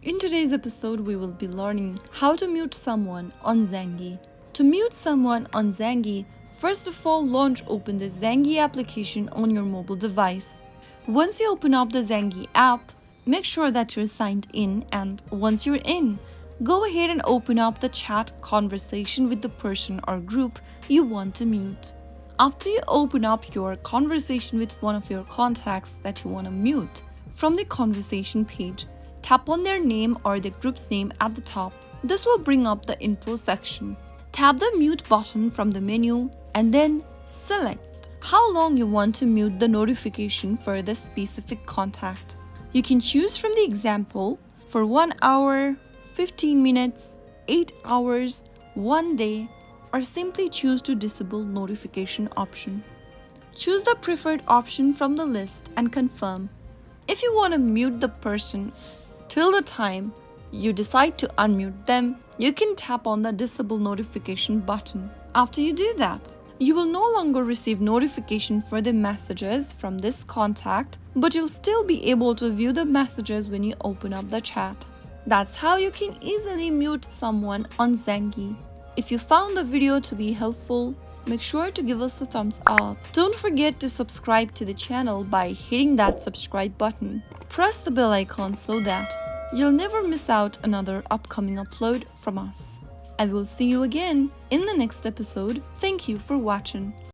In today's episode, we will be learning how to mute someone on Zangi. To mute someone on Zangi, first of all, launch open the Zangi application on your mobile device. Once you open up the Zangi app, make sure that you're signed in, and once you're in, go ahead and open up the chat conversation with the person or group you want to mute. After you open up your conversation with one of your contacts that you want to mute, from the conversation page, tap on their name or the group's name at the top. This will bring up the info section. Tap the mute button from the menu and then select how long you want to mute the notification for this specific contact. You can choose from the example for 1 hour, 15 minutes, 8 hours, 1 day, or simply choose to disable notification option. Choose the preferred option from the list and confirm. If you want to mute the person till the time you decide to unmute them, you can tap on the disable notification button. After you do that, you will no longer receive notification for the messages from this contact, but you'll still be able to view the messages when you open up the chat. That's how you can easily mute someone on Zangi. If you found the video to be helpful, make sure to give us a thumbs up. Don't forget to subscribe to the channel by hitting that subscribe button. Press the bell icon so that you'll never miss out another upcoming upload from us. I will see you again in the next episode. Thank you for watching.